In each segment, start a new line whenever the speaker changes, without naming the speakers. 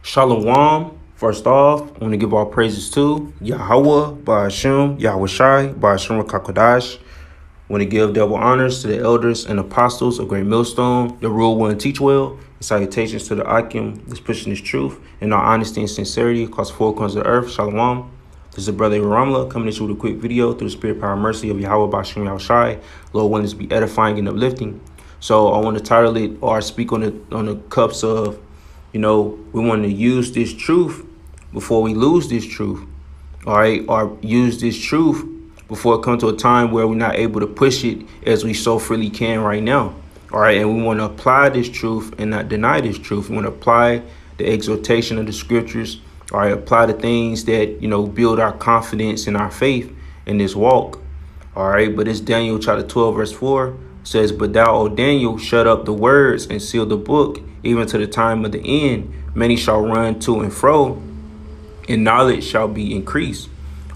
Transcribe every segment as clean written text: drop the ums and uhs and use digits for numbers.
Shalom. First off, I want to give all praises to Yahweh, Ba'ashem, Yahweh Shai, Ba'ashem Rakakodash. I want to give double honors to the elders and apostles of Great Millstone, the rule well and teach well, and salutations to the Akim that's pushing his truth and our honesty and sincerity across four corners of the earth. Shalom. This is Brother Ramla coming at you with a quick video through the spirit, power, and mercy of Yahweh, Ba'ashem, Yahweh Shai. Lord willing to be edifying and uplifting. So I want to title it or speak on the cups of, we want to use this truth before we lose this truth, all right? Or use this truth before it comes to a time where we're not able to push it as we so freely can right now, all right? And we want to apply this truth and not deny this truth. We want to apply the exhortation of the scriptures, all right? Apply the things that, build our confidence and our faith in this walk, all right? But it's Daniel chapter 12, verse 4 says, "But thou, O Daniel, shut up the words and seal the book, even to the time of the end. Many shall run to and fro, and knowledge shall be increased."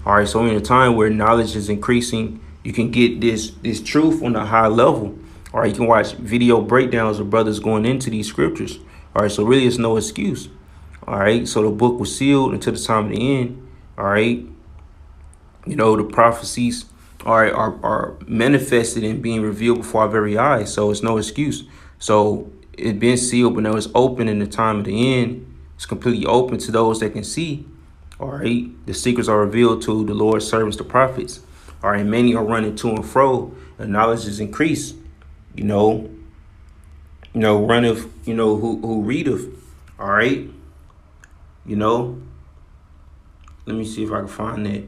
All right, so in a time where knowledge is increasing, you can get this truth on a high level. All right, you can watch video breakdowns of brothers going into these scriptures. All right, so really it's no excuse. All right, so the book was sealed until the time of the end. All right, the prophecies are manifested and being revealed before our very eyes. So it's no excuse. So it's been sealed, but now it's open in the time of the end. It's completely open to those that can see. All right. The secrets are revealed to the Lord's servants, the prophets. All right. Many are running to and fro. The knowledge is increased. Runneth, who readeth. All right. Let me see if I can find that.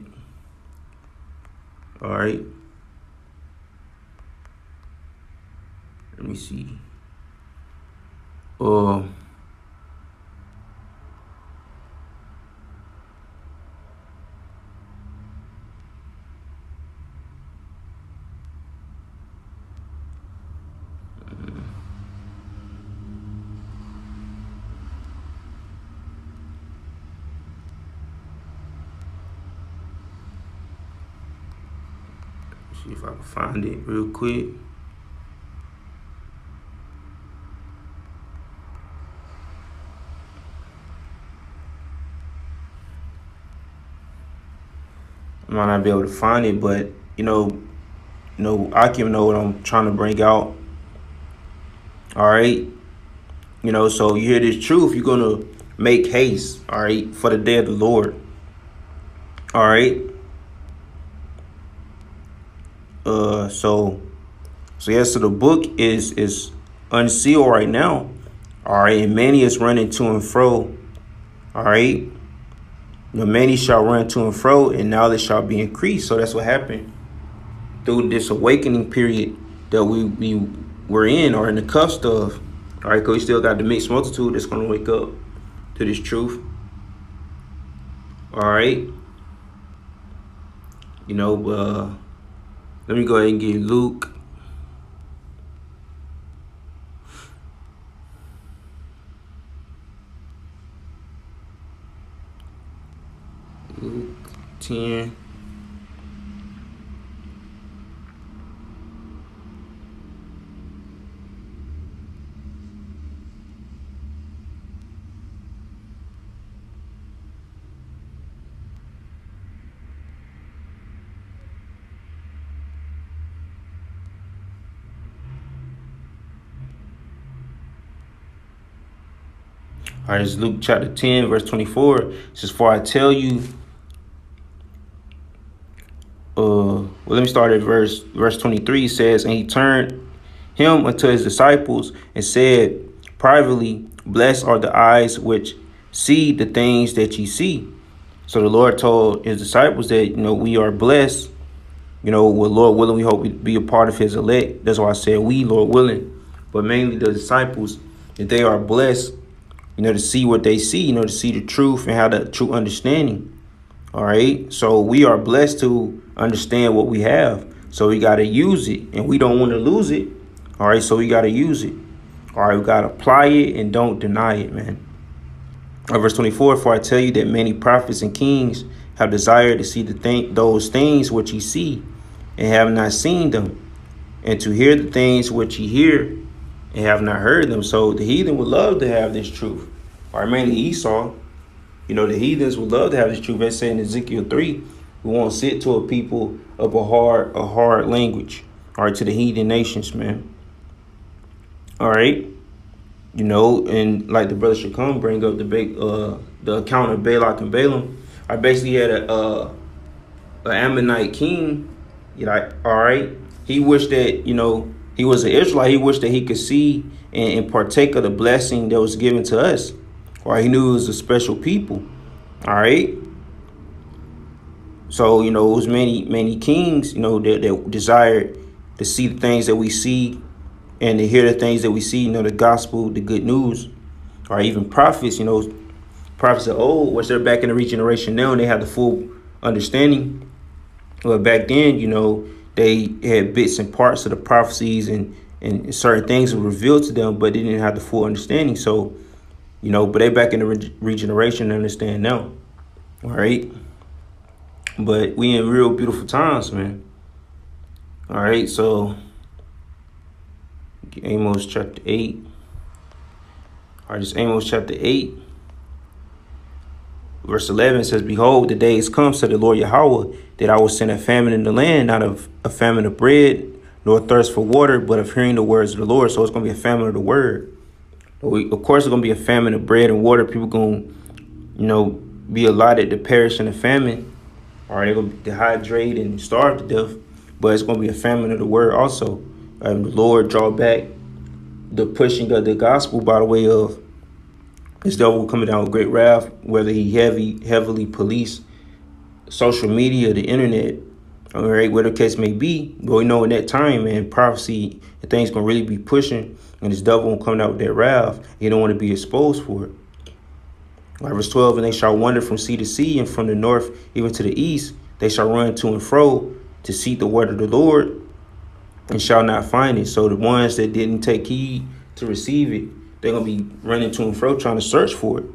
All right. Let me see. See if I can find it real quick. I might not be able to find it, but I can know what I'm trying to bring out. All right. So you hear this truth, you're gonna make haste, all right, for the day of the Lord. All right. So the book is unsealed right now. All right, and many is running to and fro. All right. Many shall run to and fro, and knowledge shall be increased. So that's what happened through this awakening period that we were in, or in the cusp of. All right, because we still got the mixed multitude that's going to wake up to this truth. All right. Let me go ahead and get Luke. Luke 10. All right, it's Luke chapter 10, verse 24. It says, "For I tell you," let me start at verse 23. It says, "And he turned him unto his disciples and said privately, Blessed are the eyes which see the things that ye see." So the Lord told his disciples that, we are blessed. With Lord willing, we hope we be a part of his elect. That's why I said we, Lord willing. But mainly the disciples, that they are blessed, to see what they see, to see the truth and have the true understanding. All right. So we are blessed to understand what we have. So we got to use it, and we don't want to lose it. All right. So we got to use it. All right. We got to apply it and don't deny it, man. Verse 24, "For I tell you that many prophets and kings have desired to see those things which ye see, and have not seen them, and to hear the things which ye hear, and have not heard them." So the heathen would love to have this truth. or mainly Esau. You know, the heathens would love to have this truth. They say in Ezekiel 3, we won't sit to a people of a hard language. All right, to the heathen nations, man. All right. You know, and like the brother should come bring up the account of Balak and Balaam. I basically had an Ammonite king. You know, all right. He wished that, you know, he was an Israelite. He wished that he could see and partake of the blessing that was given to us. Or he knew it was a special people. All right. So, you know, it was many kings, you know, that desired to see the things that we see and to hear the things that we see, you know, the gospel, the good news, or even prophets, you know, prophets of old, which they're back in the regeneration now and they have the full understanding. But back then, you know, they had bits and parts of the prophecies and certain things were revealed to them, but they didn't have the full understanding. So, you know, but they back in the regeneration and understand now. All right. But we in real beautiful times, man. All right. So Amos chapter 8. All right, this Amos chapter 8. Verse 11 says, behold, the days come, said the Lord Yahweh, that I will send a famine in the land, not of a famine of bread, nor thirst for water, but of hearing the words of the Lord. So it's going to be a famine of the word. Of course, it's going to be a famine of bread and water. People going to, you know, be allotted to perish in a famine. All right, they're going to dehydrate and starve to death. But it's going to be a famine of the word also. The Lord draw back the pushing of the gospel by the way of this devil coming down with great wrath, whether he heavily police social media, the internet, all right, whatever the case may be. But we know in that time, man, prophecy and things going to really be pushing, and this devil won't come out with that wrath. You don't want to be exposed for it. All right, verse 12, and they shall wander from sea to sea, and from the north even to the east. They shall run to and fro to seek the word of the Lord, and shall not find it. So the ones that didn't take heed to receive it, they're going to be running to and fro trying to search for it.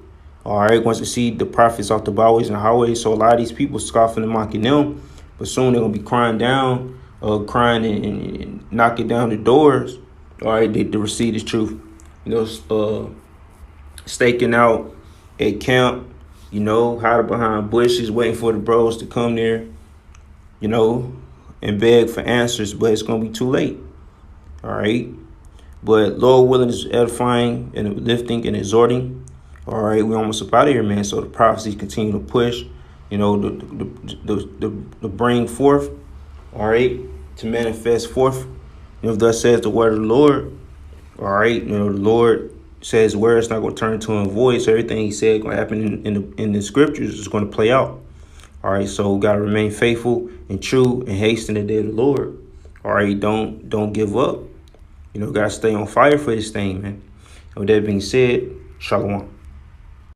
All right, once they see the prophets off the byways and highways. So a lot of these people scoffing and mocking them, but soon they're going to be crying down, crying and knocking down the doors. All right, to receive this truth. You know, staking out at camp, you know, hiding behind bushes, waiting for the bros to come there, you know, and beg for answers, but it's going to be too late. All right. But Lord willing is edifying and lifting and exhorting. All right. We're almost up out of here, man. So the prophecies continue to push, you know, the bring forth. All right. To manifest forth. You know, thus says the word of the Lord. All right. You know, the Lord says where it's not going to turn into a void. So everything he said going to happen in the scriptures is going to play out. All right, so we got to remain faithful and true and hasten the day of the Lord. All right, don't give up. You know, got to stay on fire for this thing, man. And with that being said, shalom.